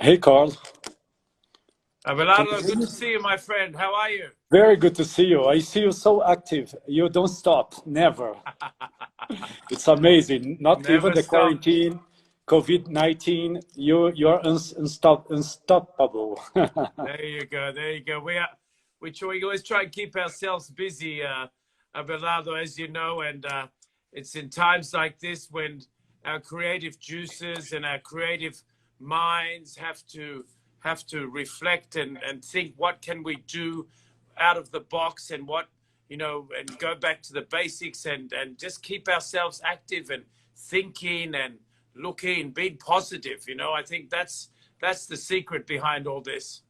Hey, Carl. Can you Abelardo, hear good me? to see you, my friend. How are you? Very good to see you. I see you so active. You don't stop, never. It's amazing. Not even Never the stop. quarantine, COVID-19. You're unstoppable. There you go. There you go. We always try and keep ourselves busy, Abelardo, as you know, and it's in times like this when our creative juices and our creative minds have to reflect and think what can we do out of the box and and go back to the basics and just keep ourselves active and thinking and looking, being positive. I think that's the secret behind all this.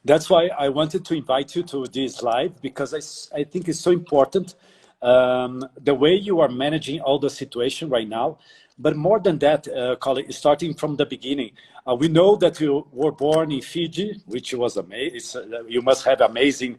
That's why I wanted to invite you to this live because I think it's so important the way you are managing all the situation right now. But more than that, Colin, starting from the beginning, we know that you were born in Fiji, which was amazing. You must have amazing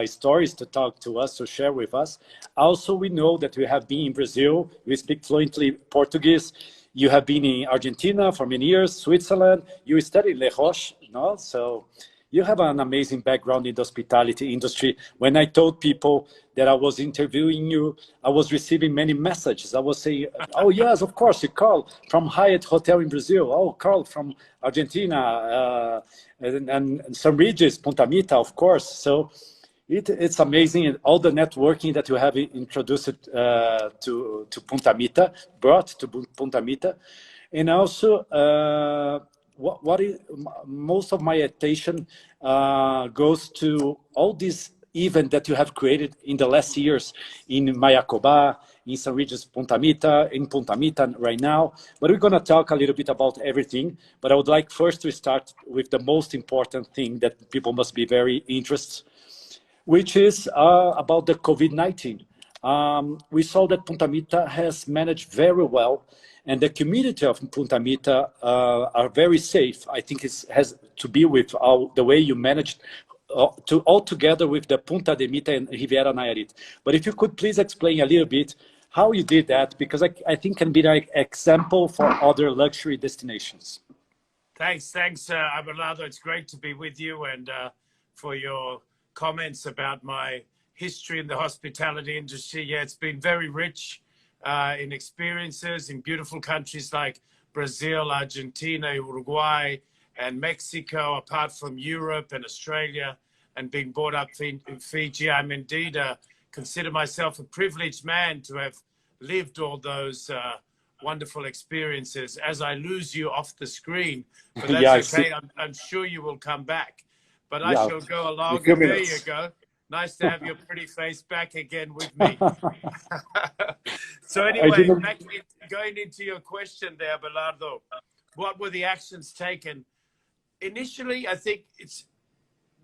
stories to talk to us, to share with us. Also, we know that you have been in Brazil. You speak fluently Portuguese. You have been in Argentina for many years, Switzerland. You studied Le Roche, no? So you have an amazing background in the hospitality industry. When I told people that I was interviewing you, I was receiving many messages. I was saying, oh, yes, of course, you Carl from Hyatt Hotel in Brazil. Oh, Carl from Argentina, and some regions, Punta Mita, of course. So it's amazing, and all the networking that you have introduced to Punta Mita, brought to Punta Mita. And also, what is most of my attention goes to all these events that you have created in the last years in Mayacoba, in some regions, in Punta Mita right now. But we're going to talk a little bit about everything. But I would like first to start with the most important thing that people must be very interested, which is about the COVID-19. We saw that Punta Mita has managed very well, and the community of Punta Mita are very safe. I think it has to be with the way you managed to all together with the Punta de Mita and Riviera Nayarit. But if you could please explain a little bit how you did that, because I think can be an example for other luxury destinations. Thanks, Abelardo. It's great to be with you and for your comments about my history in the hospitality industry. Yeah, it's been very rich in experiences in beautiful countries like Brazil, Argentina, Uruguay, and Mexico, apart from Europe and Australia, and being brought up in Fiji. I'm indeed consider myself a privileged man to have lived all those wonderful experiences. As I lose you off the screen, but that's Yeah, okay. I'm sure you will come back. But I yeah, shall go in a along, few and there you minutes. go. Nice to have your pretty face back again with me. So I anyway, didn't. going into your question there, Belardo, what were the actions taken? Initially, I think it's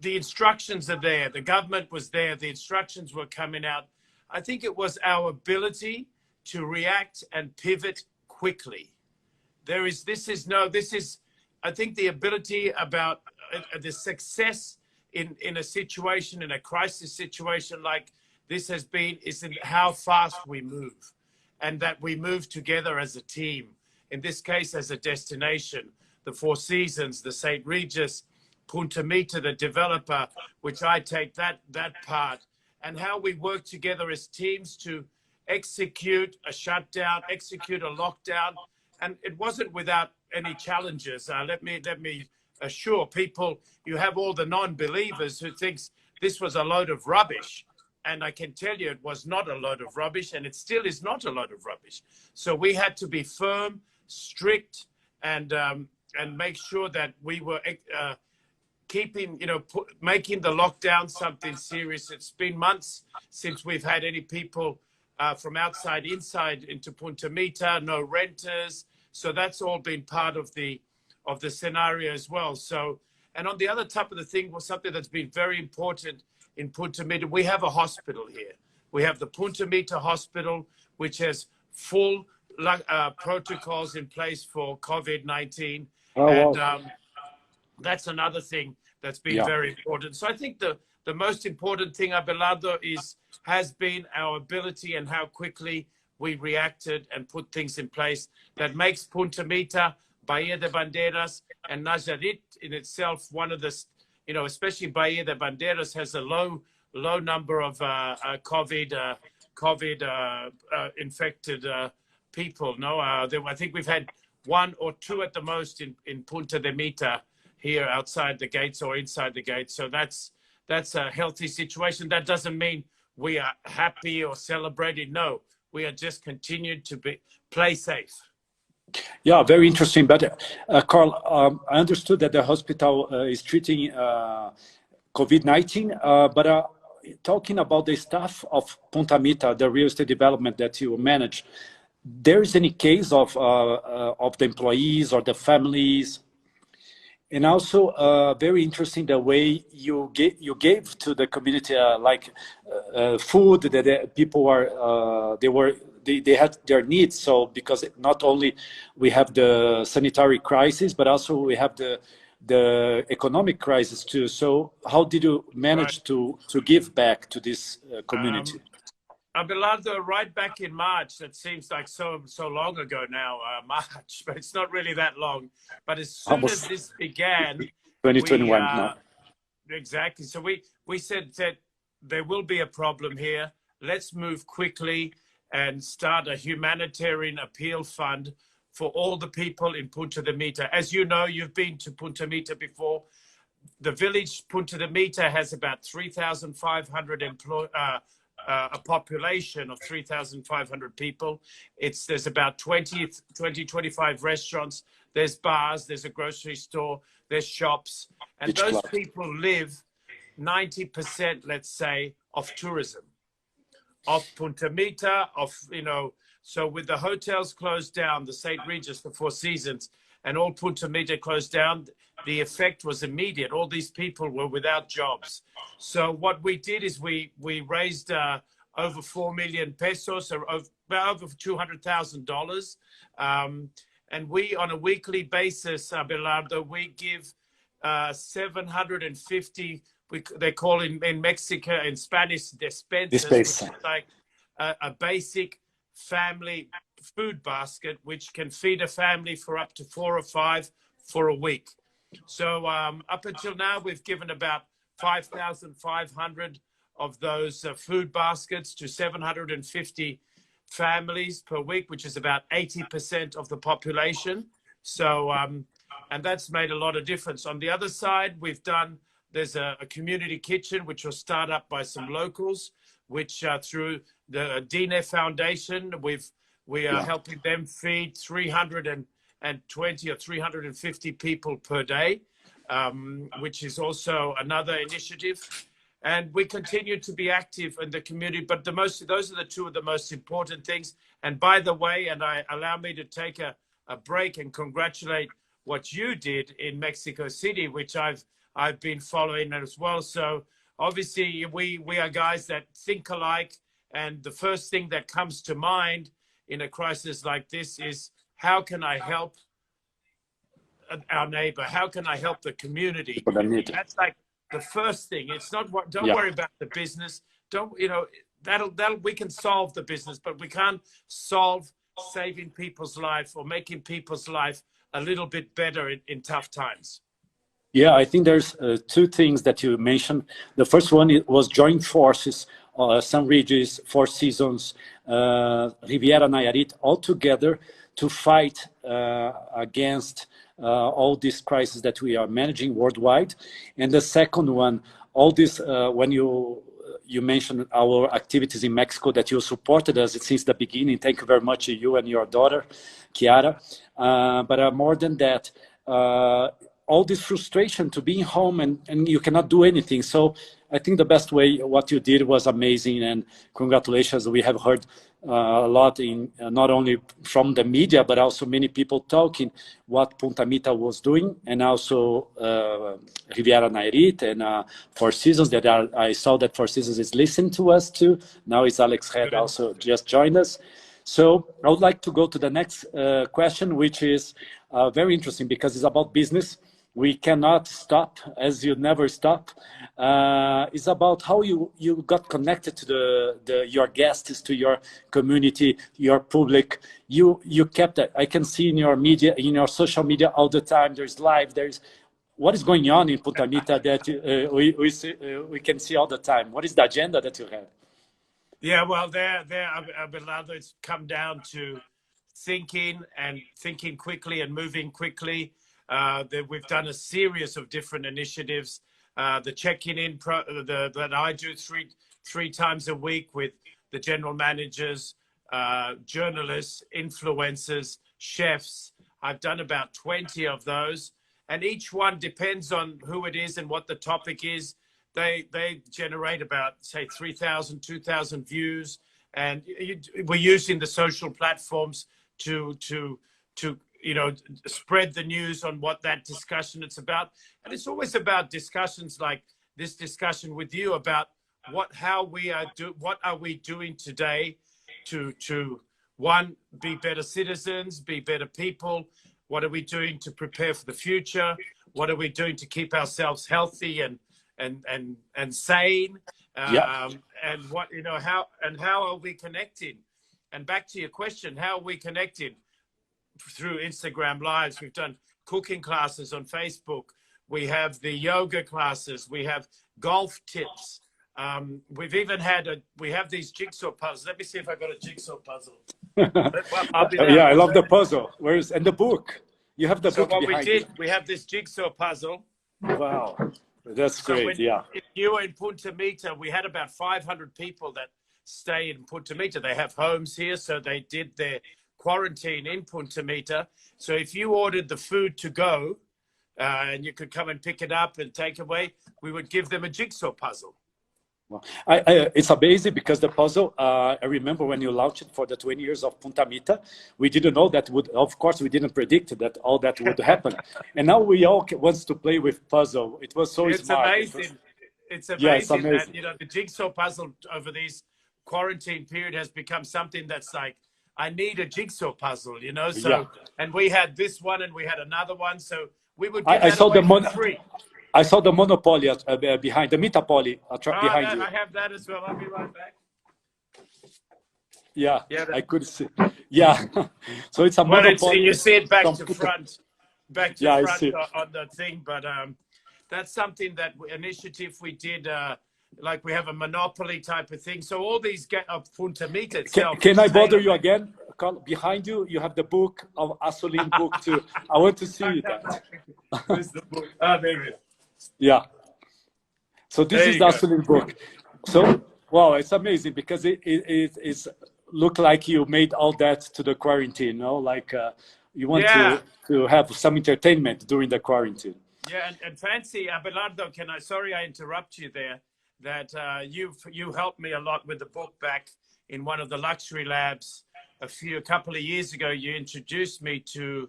the instructions are there. The government was there. The instructions were coming out. I think it was our ability to react and pivot quickly. This is, I think the ability about the success in a situation, in a crisis situation like this has been, is in how fast we move and that we move together as a team. In this case, as a destination, the Four Seasons, the St. Regis, Punta Mita, the developer, which I take that part, and how we work together as teams to execute a shutdown, execute a lockdown. And it wasn't without any challenges. Let me assure people, you have all the non-believers who thinks this was a load of rubbish. And I can tell you it was not a load of rubbish, and it still is not a load of rubbish. So we had to be firm, strict, and make sure that we were keeping, making the lockdown something serious. It's been months since we've had any people from outside inside into Punta Mita, no renters. So that's all been part of the scenario as well. So, and on the other top of the thing was something that's been very important in Punta Mita. We have a hospital here. We have the Punta Mita Hospital, which has full protocols in place for COVID-19. Oh, And wow. that's another thing that's been Yeah. very important. So I think the most important thing, Abelardo, has been our ability and how quickly we reacted and put things in place that makes Punta Mita Bahia de Bandeiras, and Nayarit in itself, one of the, especially Bahia de Bandeiras has a low number of COVID infected people. No, I think we've had 1 or 2 at the most in Punta Mita here outside the gates or inside the gates. So that's a healthy situation. That doesn't mean we are happy or celebrating. No, we are just continued to play safe. Yeah, very interesting. But Carl, I understood that the hospital is treating COVID-19, but talking about the staff of Punta Mita, the real estate development that you manage, there is any case of the employees or the families? And also very interesting the way you gave to the community food that people are they had their needs. So because not only we have the sanitary crisis, but also we have the economic crisis too. So how did you manage to give back to this community? Abelardo, right back in March, that seems like so long ago now, March, but it's not really that long. But as soon as this began, 2021 now. Exactly. So we said that there will be a problem here. Let's move quickly and start a humanitarian appeal fund for all the people in Punta Mita. As you know, you've been to Punta Mita before. The village Punta Mita has about 3,500 a population of 3,500 people. There's about 25 restaurants. There's bars, there's a grocery store, there's shops. And those people live 90%, let's say, of tourism, of Punta Mita, so with the hotels closed down, the St. Regis, the Four Seasons, and all Punta Mita closed down, the effect was immediate. All these people were without jobs. So what we did is we raised over 4 million pesos, or over $200,000. And we, on a weekly basis, Abelardo, we give 750, they call in Mexico, in Spanish, despensas, which is like a basic family food basket, which can feed a family for up to 4 or 5 for a week. So up until now, we've given about 5,500 of those food baskets to 750 families per week, which is about 80% of the population. So, and that's made a lot of difference. On the other side, there's a community kitchen, which was started up by some locals, which through the Dine Foundation, we are helping them feed 320 or 350 people per day, which is also another initiative. And we continue to be active in the community, but those are the 2 of the most important things. And by the way, and allow me to take a break and congratulate what you did in Mexico City, which I've been following as well. So obviously we are guys that think alike, and the first thing that comes to mind in a crisis like this is, how can I help our neighbor? How can I help the community? That's like the first thing. It's not don't worry about the business. We can solve the business, but we can't solve saving people's life or making people's life a little bit better in tough times. Yeah, I think there's 2 things that you mentioned. The first one was joint forces, St. Regis, Four Seasons, Riviera, Nayarit, all together to fight against all these crises that we are managing worldwide. And the second one, all this, when you mentioned our activities in Mexico, that you supported us since the beginning. Thank you very much, you and your daughter, Kiara. But more than that, all this frustration to being home and you cannot do anything. So I think the best way, what you did was amazing, and congratulations. We have heard a lot not only from the media, but also many people talking what Punta Mita was doing, and also Riviera Nayarit and Four Seasons. I saw that Four Seasons is listening to us too. Now it's Alex Head also just joined us. So I would like to go to the next question, which is very interesting because it's about business. we cannot stop, as you never stop. It's about how you got connected to your guests, to your community, your public. You kept it. I can see in your media, in your social media all the time. There's live. There's what is going on in Punta Mita that we can see all the time. What is the agenda that you have? Yeah, well, Abelardo, it's come down to thinking quickly and moving quickly. We've done a series of different initiatives. The checking in that I do three times a week with the general managers, journalists, influencers, chefs. I've done about 20 of those, and each one depends on who it is and what the topic is. They generate about, say, 3,000, 2,000 views, and we're using the social platforms to spread the news on what that discussion is about. And it's always about discussions like this discussion with you about what are we doing today to one, be better citizens, be better people. What are we doing to prepare for the future? What are we doing to keep ourselves healthy and sane? And what, how are we connecting? And back to your question, how are we connected? Through Instagram lives. We've done cooking classes on Facebook. We have the yoga classes. We have golf tips. We've even we have these jigsaw puzzles. Let me see if I got a jigsaw puzzle. Yeah, I love the puzzle. And the book? You have the book behind you. We have this jigsaw puzzle. Wow, that's great. If you were in Punta Mita, we had about 500 people that stay in Punta Mita. They have homes here, so they did their quarantine in Punta Mita. So if you ordered the food to go, and you could come and pick it up and take away, we would give them a jigsaw puzzle. Well, it's amazing because the puzzle, I remember when you launched it for the 20 years of Punta Mita, we didn't know that of course, we didn't predict that all that would happen. And now we all want to play with puzzle. It was so smart. Amazing. It's amazing that, the jigsaw puzzle over this quarantine period has become something that's like, I need a jigsaw puzzle, So, and we had this one and we had another one. So we would give that away for free. I saw the Monopoly behind, the Mitapoly behind you. I have that as well. I'll be right back. Yeah, I could see. Yeah, so it's a Monopoly. You see it back to front on the thing. But that's something initiative we did. Like we have a Monopoly type of thing. So all these get up Punta Mita itself. Can I bother you again? Behind you, you have the book of Asulin book too. I want to see that. Where's the book? There it is. Yeah. So this is the Asulin book. So, wow, it's amazing because it's look like you made all that to the quarantine, like you want to have some entertainment during the quarantine. Yeah, and fancy, Abelardo, sorry I interrupt you there, that you helped me a lot with the book back in one of the luxury labs a couple of years ago. You introduced me to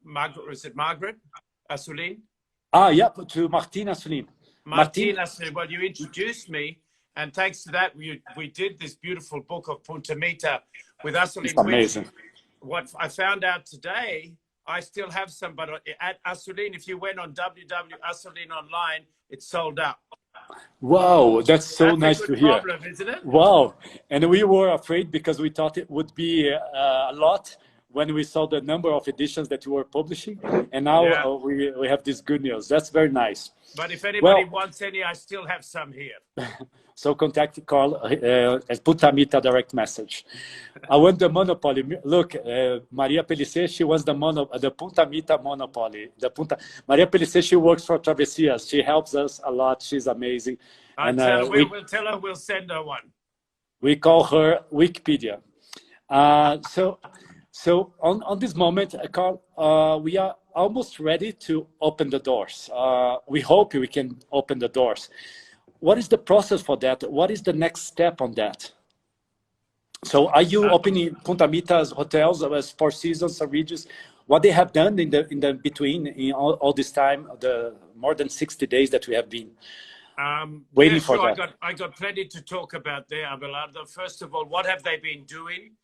Margaret, was it Margaret Asulin? Yeah, to Martina Asulin. Martina Asulin. Well, you introduced me, and thanks to that, we did this beautiful book of Punta Mita with Asulin. It's amazing. What I found out today, I still have some, but at Asulin, if you went on www.asulin online, it's sold out. Wow, that's so nice to hear. Problem, isn't it? Wow, and we were afraid because we thought it would be a lot when we saw the number of editions that you were publishing, and now we have this good news. That's very nice. But if anybody wants any, I still have some here. So contact Carl at Punta Mita direct message. I want the Monopoly. Look, Maria Pellicer, she was the Punta Mita Monopoly. Maria Pellicer, she works for Travessias. She helps us a lot. She's amazing. We'll tell her we'll send her one. We call her Wikipedia. So on this moment, Carl, we are almost ready to open the doors. We hope we can open the doors. What is the process for that? What is the next step on that? So are you opening Punta Mita's hotels as Four Seasons or Regis? What they have done in the between in all this time, the more than 60 days that we have been waiting for that? I got plenty to talk about there, Abelardo. First of all, what have they been doing?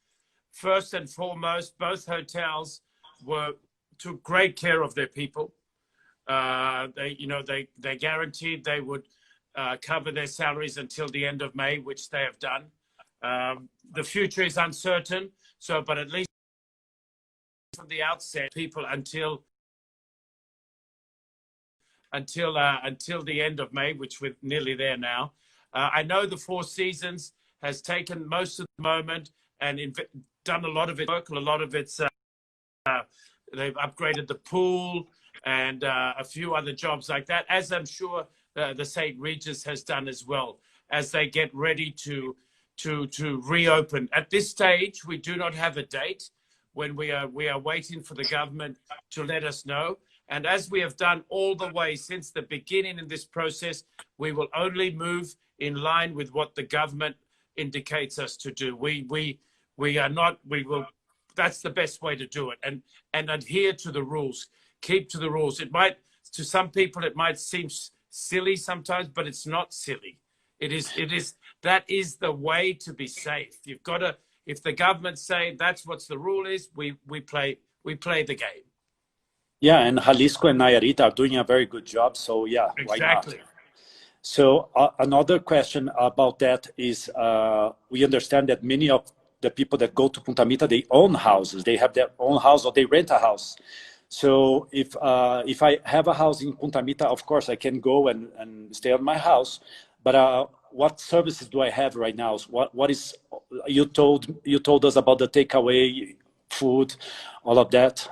First and foremost, both hotels took great care of their people. They guaranteed they would cover their salaries until the end of May, which they have done. The future is uncertain, but at least from the outset, people until the end of May, which we're nearly there now. I know the Four Seasons has taken most of the moment and done a lot of it work. A lot of it's they've upgraded the pool and a few other jobs like that, as I'm sure the St. Regis has done as well, as they get ready to reopen. At this stage, we do not have a date when we are waiting for the government to let us know. And as we have done all the way since the beginning in this process, we will only move in line with what the government indicates us to do. We will. That's the best way to do it, and adhere to the rules. Keep to the rules. It might, to some people, it might seem silly sometimes, but it's not silly. It is. That is the way to be safe. You've got to. If the government say that's what the rule is, we play the game. Yeah, and Jalisco and Nayarit are doing a very good job. So yeah, exactly. Why not? So another question about that is, we understand that many of the people that go to Punta Mita, they own houses. They have their own house or they rent a house. So if I have a house in Punta Mita, of course I can go and stay at my house. But what services do I have right now? What is you told us about the takeaway food, all of that?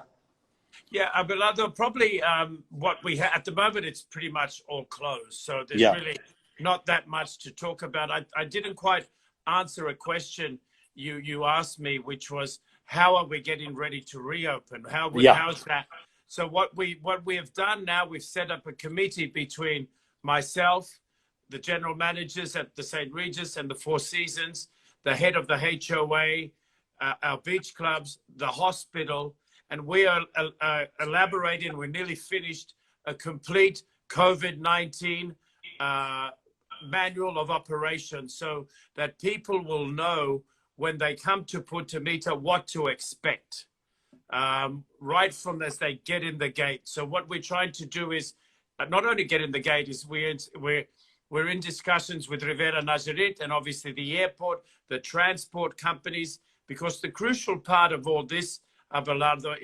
Yeah, Abelardo, probably what we have at the moment, it's pretty much all closed. So there's really not that much to talk about. I didn't quite answer a question you asked me, which was, how are we getting ready to reopen? How's that? So what we have done now, we've set up a committee between myself, the general managers at the St. Regis and the Four Seasons, the head of the HOA, our beach clubs, the hospital, and we are elaborating, we're nearly finished, a complete COVID-19 manual of operation, so that people will know when they come to Punta Mita what to expect, right from as they get in the gate. So what we're trying to do is not only get in the gate, is we're in discussions with Riviera Nayarit and obviously the airport, the transport companies, because the crucial part of all this, Abelardo,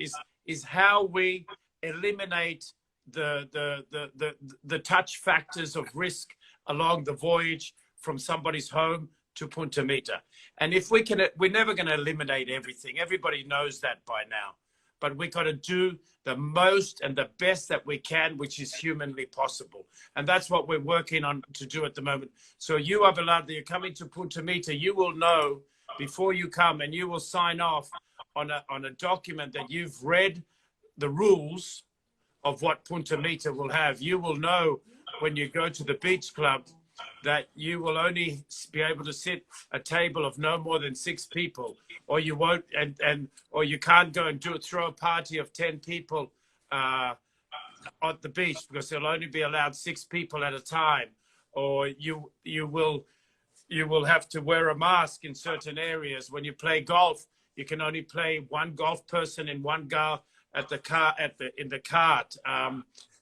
is how we eliminate the touch factors of risk along the voyage from somebody's home to Punta Mita. And if we can, we're never going to eliminate everything. Everybody knows that by now. But we got to do the most and the best that we can, which is humanly possible. And that's what we're working on to do at the moment. So you, Abelardo, you're coming to Punta Mita, you will know before you come, and you will sign off on a document that you've read the rules of what Punta Mita will have. You will know when you go to the beach club that you will only be able to sit a table of no more than 6 people, or you won't, or you can't go and throw a party of 10 people at the beach, because there'll only be allowed 6 people at a time, or you will have to wear a mask in certain areas. When you play golf, you can only play one golf person in one car in the cart.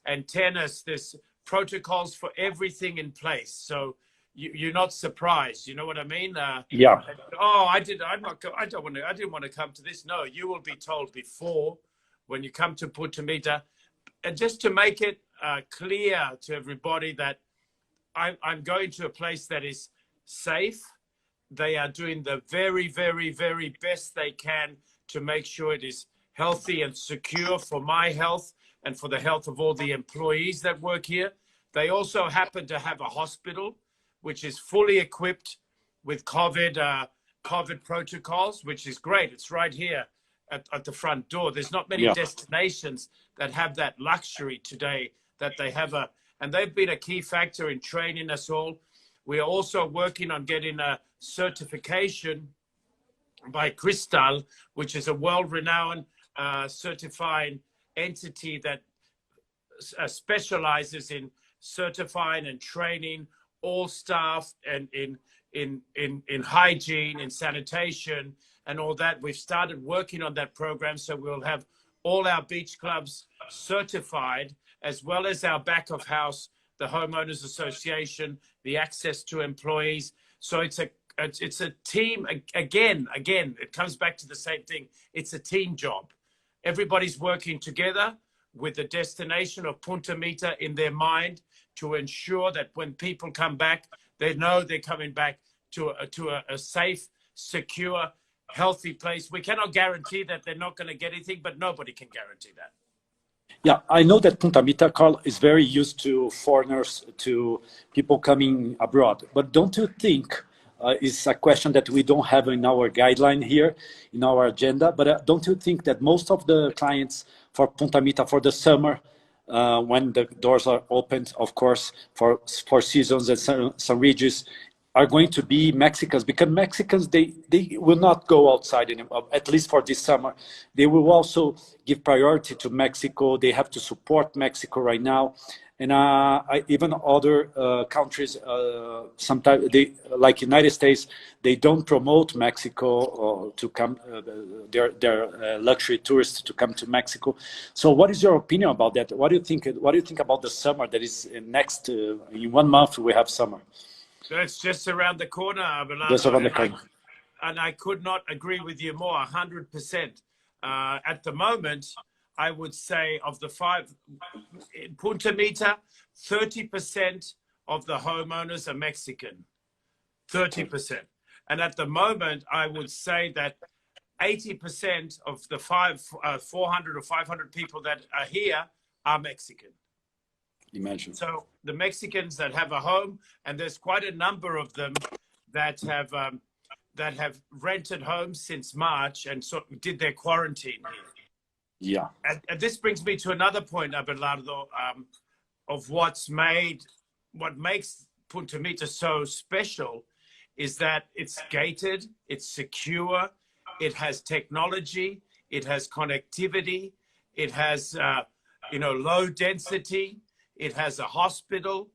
And tennis, there's protocols for everything in place. So you're not surprised. You know what I mean? Yeah. Oh, I didn't want to come to this. No, you will be told before when you come to Punta Mita, and just to make it clear to everybody that I'm going to a place that is safe. They are doing the very, very, very best they can to make sure it is healthy and secure for my health and for the health of all the employees that work here. They also happen to have a hospital, which is fully equipped with COVID protocols, which is great. It's right here at the front door. There's not many destinations that have that luxury today, that they have and they've been a key factor in training us all. We are also working on getting a certification by Crystal, which is a world-renowned certifying entity that specializes in certifying and training all staff and in hygiene and sanitation and all that. We've started working on that program, so we'll have all our beach clubs certified, as well as our back of house, the homeowners association, the access to employees. So it's a team. Again, it comes back to the same thing. It's a team job. Everybody's working together with the destination of Punta Mita in their mind to ensure that when people come back, they know they're coming back to a safe, secure, healthy place. We cannot guarantee that they're not going to get anything, but nobody can guarantee that. Yeah, I know that Punta Mita, Carl, is very used to foreigners, to people coming abroad. But don't you think, it's a question that we don't have in our guideline here, in our agenda, but don't you think that most of the clients for Punta Mita for the summer, when the doors are opened, of course, for seasons and some regions, are going to be Mexicans? Because Mexicans, they will not go outside anymore, at least for this summer. They will also give priority to Mexico. They have to support Mexico right now. And even other countries, sometimes they, like United States, they don't promote Mexico to come, their luxury tourists to come to Mexico. So what is your opinion about that? What do you think? What do you think about the summer that is next? In 1 month, we have summer. It's just around the corner, Abelardo. Just around the corner. And I could not agree with you more, 100%. At the moment, I would say of the 5, in Punta Mita, 30% of the homeowners are Mexican, 30%. And at the moment, I would say that 80% of the 400 or 500 people that are here are Mexican. Imagine. So the Mexicans that have a home, and there's quite a number of them that have rented homes since March and sort of did their quarantine here. Yeah. And this brings me to another point, Abelardo, of what makes Punta Mita so special is that it's gated, it's secure, it has technology, it has connectivity, it has low density. It has a hospital.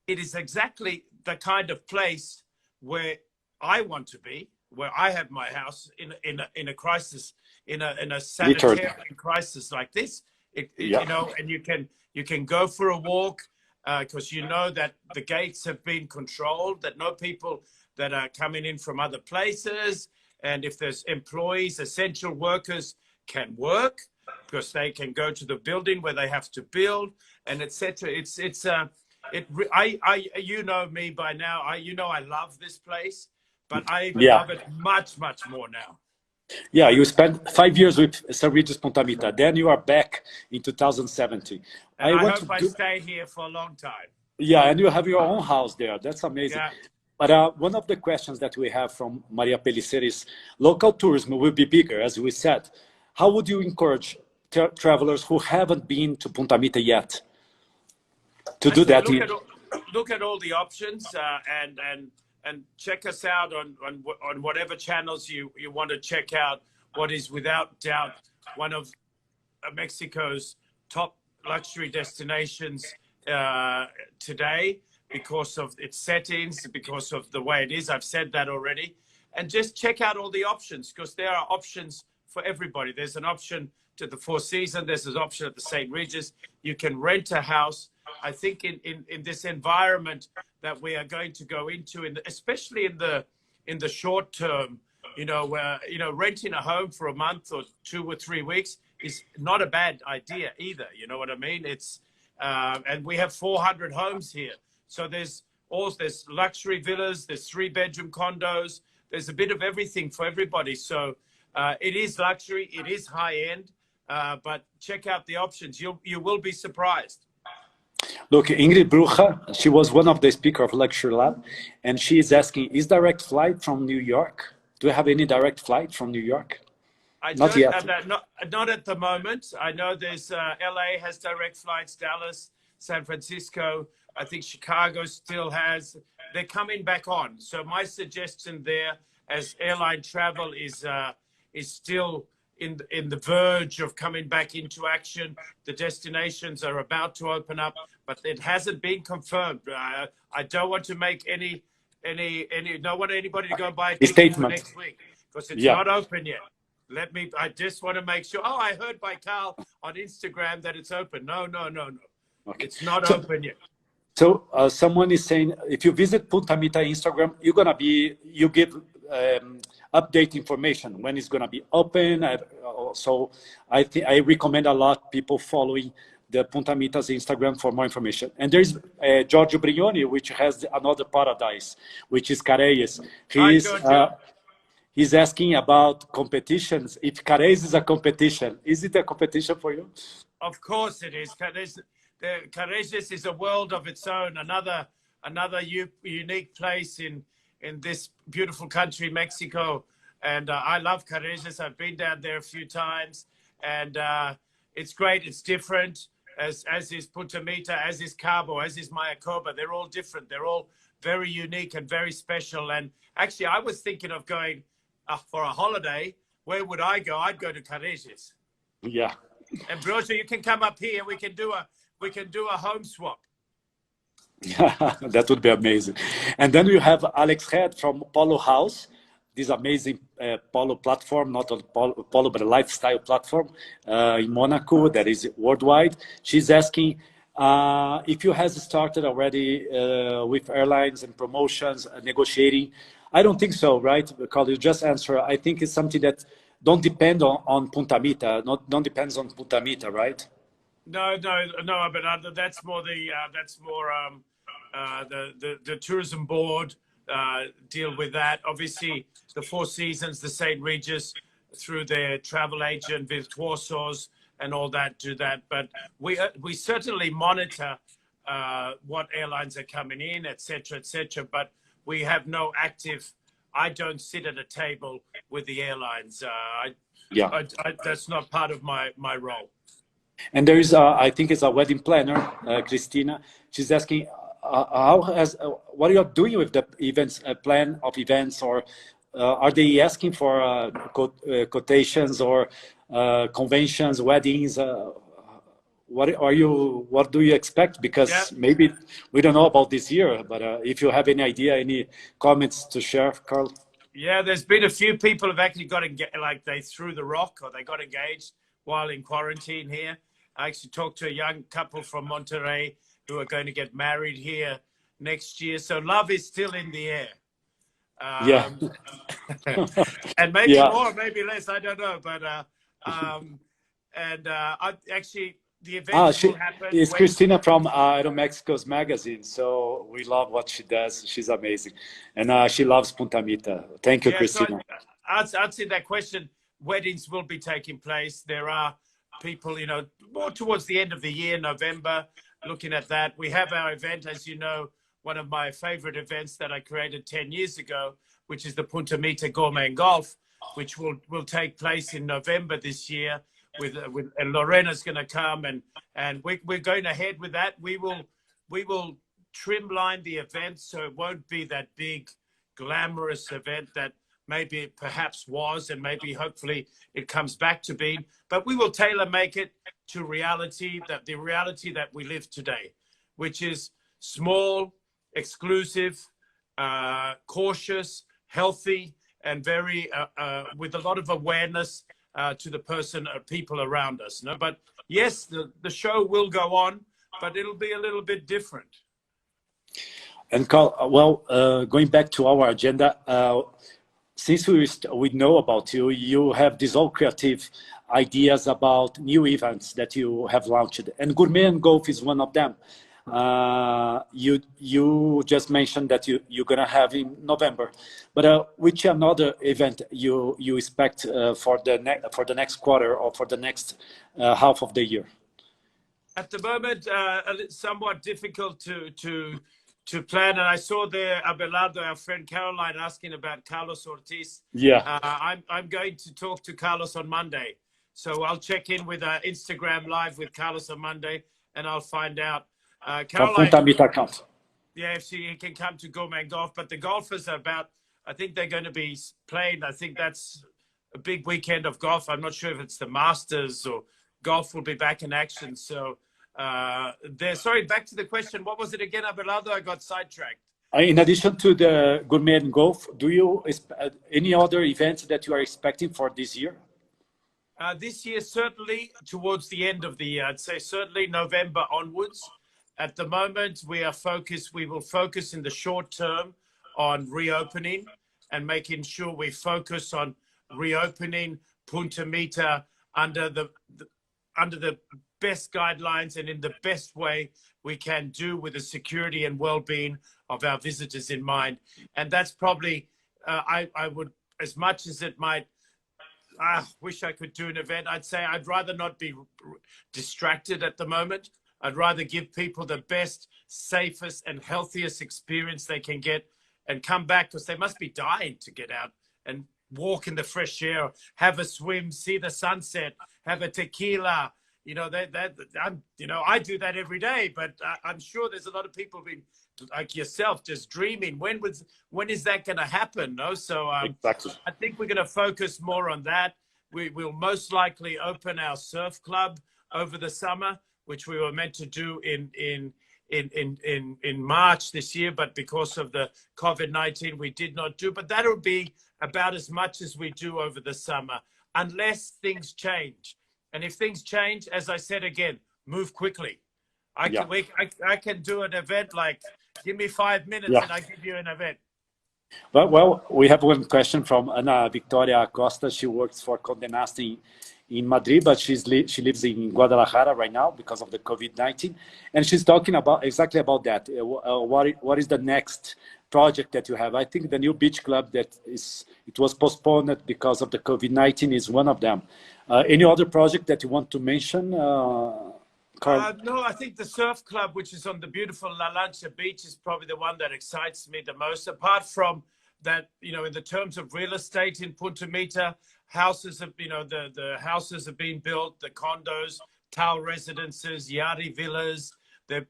It is exactly the kind of place where I want to be, where I have my house in a crisis, in a sanitarian crisis like this. And you can go for a walk because you know that the gates have been controlled, that no people that are coming in from other places, and if there's employees, essential workers can work because they can go to the building where they have to build, and etc. You know me by now. I love this place, but I love it much more now. Yeah, you spent 5 years with St. Regis Punta Mita. Then you are back in 2017. And I hope I stay here for a long time. Yeah, and you have your own house there. That's amazing. Yeah. But one of the questions that we have from Maria Pellicer is, local tourism will be bigger, as we said. How would you encourage travelers who haven't been to Punta Mita yet to do that? Look at all the options and check us out on whatever channels you want to check out. What is without doubt one of Mexico's top luxury destinations today, because of its settings, because of the way it is. I've said that already. And just check out all the options, because there are options for everybody. There's an option to the Four Seasons. There's an option at the St. Regis. You can rent a house. I think in this environment that we are going to go into, especially in the short term, where renting a home for a month or 2 or 3 weeks is not a bad idea either. You know what I mean? It's and we have 400 homes here. So there's luxury villas, there's 3-bedroom condos, there's a bit of everything for everybody. So it is luxury, it is high end, but check out the options. You will be surprised. Look, Ingrid Bruja, she was one of the speakers of LuxuryLab, and she is asking, is direct flight from New York? Do you have any direct flight from New York? Not yet. Not at the moment. I know there's LA has direct flights, Dallas, San Francisco. I think Chicago still has. They're coming back on. So my suggestion there, as airline travel is still in the verge of coming back into action. The destinations are about to open up, but it hasn't been confirmed. I don't want to make any. Don't want anybody to go buy a ticket for next week because it's not open yet. I just want to make sure. Oh, I heard by Carl on Instagram that it's open. No. Okay. It's not So, open yet. so someone is saying, if you visit Punta Mita Instagram, you give update information when it's gonna be open. So I recommend a lot people following the Punta Mita's Instagram for more information. And there's Giorgio Brignoni, which has another paradise, which is Careyes. Hi, Giorgio. He's asking about competitions. If Careyes is a competition, is it a competition for you? Of course it is. Carreras is a world of its own. Another unique place in this beautiful country, Mexico. And I love Carreras. I've been down there a few times, and it's great. It's different, as is Punta Mita, as is Cabo, as is Mayacoba. They're all different. They're all very unique and very special. And actually, I was thinking of going for a holiday. Where would I go? I'd go to Carreras. Yeah. And Brojo, you can come up here. We can do a home swap. That would be amazing. And then you have Alex Head from Polo House, this amazing polo platform, not a polo, but a lifestyle platform in Monaco that is worldwide. She's asking if you have started already with airlines and promotions, negotiating. I don't think so, right? Because you just answer. I think it's something that don't depend on Punta Mita, don't depends on Punta Mita, right? No, but that's more the tourism board deal with that. Obviously, the Four Seasons, the St. Regis, through their travel agent, Virtuosos, and all that do that. But we certainly monitor what airlines are coming in, etc., etc. But we have no active. I don't sit at a table with the airlines. That's not part of my role. And there is, I think it's a wedding planner, Christina. She's asking, what are you doing with the events, plan of events, or are they asking for quotations or conventions, weddings? What do you expect? Because maybe we don't know about this year, but if you have any idea, any comments to share, Carl? Yeah, there's been a few people have actually got like they threw the rock or they got engaged while in quarantine here. I actually talked to a young couple from Monterrey who are going to get married here next year. So love is still in the air. And maybe more, maybe less, I don't know. But I actually, the event will happen. It's Christina from Aeromexico's magazine. So we love what she does. She's amazing. And she loves Punta Mita. Thank you, Christina. So I'd say that question, weddings will be taking place. There are people, more towards the end of the year, November, looking at that. We have our event, as you know, one of my favorite events that I created 10 years ago, which is the Punta Mita Gourmet and Golf, which will take place in November this year. And Lorena's going to come, and we're going ahead with that. We will trimline the event so it won't be that big, glamorous event that maybe it perhaps was, and maybe hopefully it comes back to being. But we will tailor make it to the reality that we live today, which is small, exclusive, cautious, healthy, and very with a lot of awareness to the people around us. But yes, the show will go on, but it'll be a little bit different. And Carl, going back to our agenda, since we know about you, you have these all creative ideas about new events that you have launched, and Gourmet and Golf is one of them. You just mentioned that you're gonna have in November, but which another event you expect for the next quarter or for the next half of the year? At the moment, somewhat difficult to plan. And I saw there Abelardo, our friend Caroline, asking about Carlos Ortiz. Yeah. I'm going to talk to Carlos on Monday, so I'll check in with Instagram Live with Carlos on Monday, and I'll find out. Caroline, Punta Mita account. Yeah, if she can come to Gourmet Golf, but the golfers are I think they're going to be playing. I think that's a big weekend of golf. I'm not sure if it's the Masters or golf will be back in action. So sorry, back to the question. What was it again, Abelardo? I got sidetracked. In addition to the Gourmet and Golf, do you any other events that you are expecting for this year? This year, certainly towards the end of the year, I'd say certainly November onwards. At the moment, we will focus in the short term on reopening and making sure we focus on reopening Punta Mita under the best guidelines and in the best way we can do, with the security and well-being of our visitors in mind. And that's probably, I would, as much as it might, wish I could do an event, I'd say I'd rather not be distracted at the moment. I'd rather give people the best, safest and healthiest experience they can get and come back, because they must be dying to get out and walk in the fresh air, have a swim, see the sunset, have a tequila. You know, I do that every day, but I'm sure there's a lot of people been like yourself just dreaming. When is that going to happen? No, so Exactly. I think we're going to focus more on that. We will most likely open our surf club over the summer, which we were meant to do in March this year, but because of the COVID-19, we did not do. But that'll be about as much as we do over the summer, unless things change. And if things change, as I said again, move quickly. I can do an event like, give me 5 minutes and I give you an event. Well, we have one question from Ana Victoria Costa. She works for Condé Nast in Madrid, but she lives in Guadalajara right now because of the COVID-19. And she's talking about exactly about that. What is the next project that you have? I think the new beach club it was postponed because of the COVID-19 is one of them. Any other project that you want to mention, Carl? No, I think the surf club, which is on the beautiful La Lancha beach, is probably the one that excites me the most. Apart from that, you know, in the terms of real estate in Punta Mita, houses have, you know, the houses have been built, the condos, Tau residences, Yari villas. The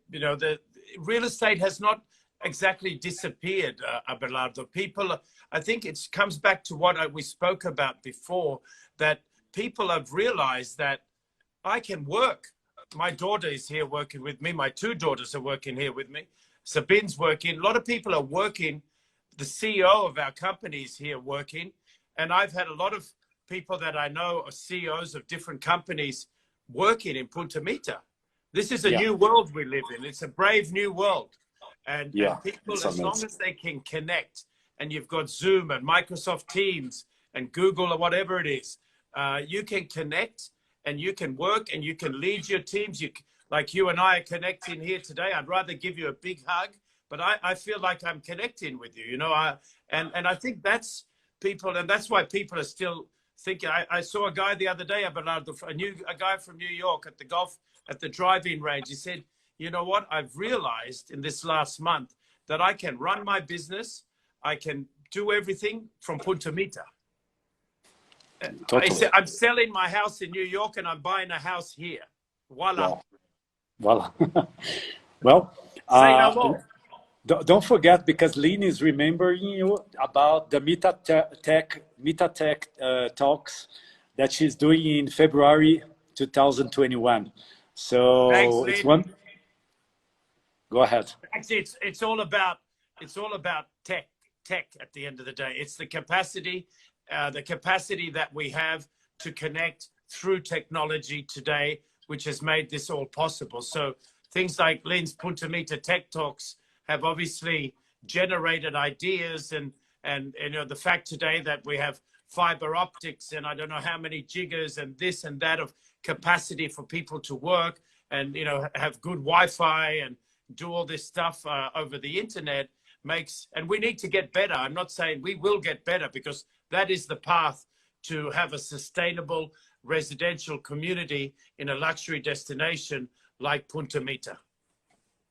real estate has not exactly disappeared, Abelardo. People, I think it comes back to what we spoke about before, that people have realized that I can work. My daughter is here working with me. My two daughters are working here with me. Sabine's working. A lot of people are working. The CEO of our company is here working. And I've had a lot of people that I know are CEOs of different companies working in Punta Mita. This is a new world we live in. It's a brave new world. And people, as long as they can connect, and you've got Zoom and Microsoft Teams and Google or whatever it is, you can connect and you can work and you can lead your teams. Like you and I are connecting here today. I'd rather give you a big hug, but I feel like I'm connecting with you, you know. And I think that's people, and that's why people are still thinking. I saw a guy the other day, a guy from New York at the driving range. He said, you know what, I've realized in this last month that I can run my business, I can do everything from Punta Mita. Totally. I said, I'm selling my house in New York and I'm buying a house here. Voila. Voila. Well, say no more. Don't forget, because Lynn is remembering you about the Mita Tech talks that she's doing in February 2021. So thanks, it's one. Go ahead. Actually, it's all about tech at the end of the day. It's the capacity that we have to connect through technology today, which has made this all possible. So things like Lynn's Punta Mita Tech Talks have obviously generated ideas, and you know, the fact today that we have fiber optics and I don't know how many gigas and this and that of capacity for people to work and, you know, have good Wi-Fi and do all this stuff over the internet and we need to get better. I'm not saying we will get better, because that is the path to have a sustainable residential community in a luxury destination like Punta Mita.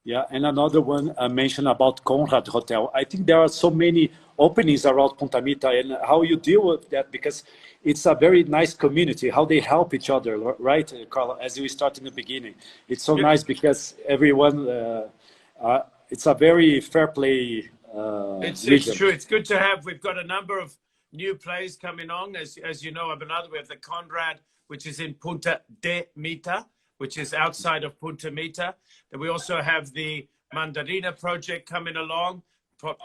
Yeah, and another one mentioned about Conrad Hotel. I think there are so many openings around Punta Mita, and how you deal with that, because it's a very nice community, how they help each other, right, Carl, as we start in the beginning. It's so nice because everyone, it's a very fair play It's true. It's good to have. We've got a number of new plays coming on. As you know, we have the Conrad, which is in Punta Mita, which is outside of Punta Mita. Then we also have the Mandarina project coming along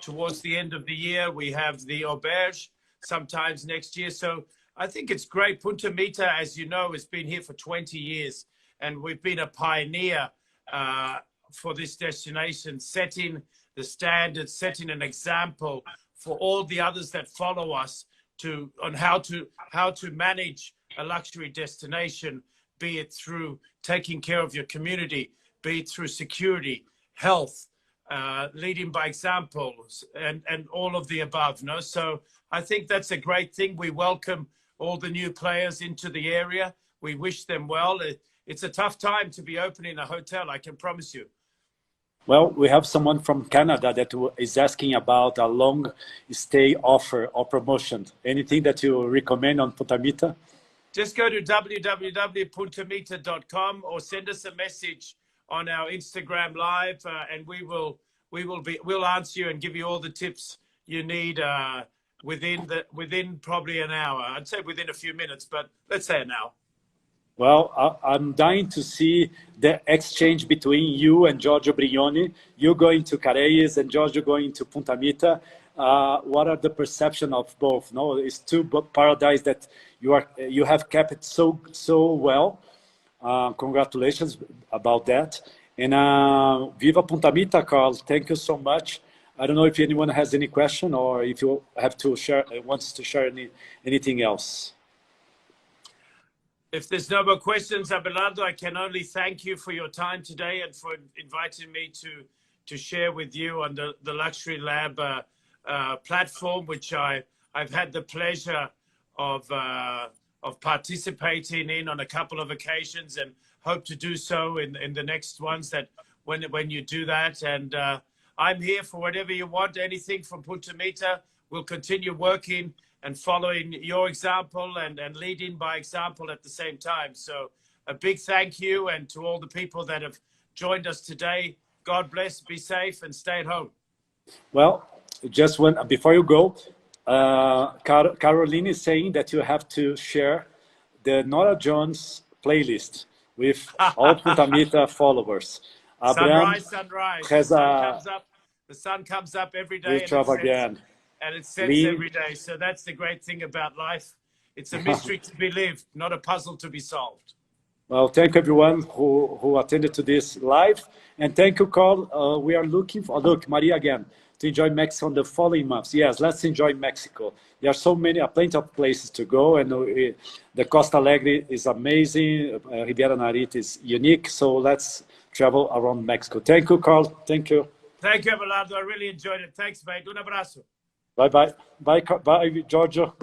towards the end of the year. We have the Auberge sometimes next year. So I think it's great. Punta Mita, as you know, has been here for 20 years, and we've been a pioneer for this destination, setting the standards, setting an example for all the others that follow us on how to manage a luxury destination, be it through taking care of your community, be it through security, health, leading by examples, and all of the above. No, so I think that's a great thing. We welcome all the new players into the area. We wish them well. It's a tough time to be opening a hotel, I can promise you. Well, we have someone from Canada that is asking about a long stay offer or promotion. Anything that you recommend on Punta Mita? Just go to www.puntamita.com or send us a message on our Instagram Live, and we'll answer you and give you all the tips you need within probably an hour. I'd say within a few minutes, but let's say an hour. Well, I'm dying to see the exchange between you and Giorgio Brignoni. You going to Careyes and Giorgio going to Punta Mita. What are the perception of both? No, it's two paradise that you have kept it so well. Congratulations about that. And Viva Punta Mita, Carl. Thank you so much. I don't know if anyone has any question or if you have to share, wants to share anything else. If there's no more questions, Abelardo, I can only thank you for your time today and for inviting me to share with you on the LuxuryLab platform, which I've had the pleasure of participating in on a couple of occasions, and hope to do so in the next ones that when you do that. And I'm here for whatever you want, anything from Punta Mita. We'll continue working and following your example and leading by example at the same time. So a big thank you, and to all the people that have joined us today, God bless, be safe, and stay at home. Well, just before you go, Caroline is saying that you have to share the Nora Jones playlist with all Punta Mita followers. Sunrise. The sun comes up every day. And it sets every day. So that's the great thing about life. It's a mystery to be lived, not a puzzle to be solved. Well, thank everyone who attended to this live. And thank you, Carl. We are looking for, look, Maria again, to enjoy Mexico in the following months. Yes, let's enjoy Mexico. There are so many, plenty of places to go. And the Costa Alegre is amazing. Riviera Nayarit is unique. So let's travel around Mexico. Thank you, Carl. Thank you. Thank you, Abelardo. I really enjoyed it. Thanks, mate. Un abrazo. Bye, Giorgio.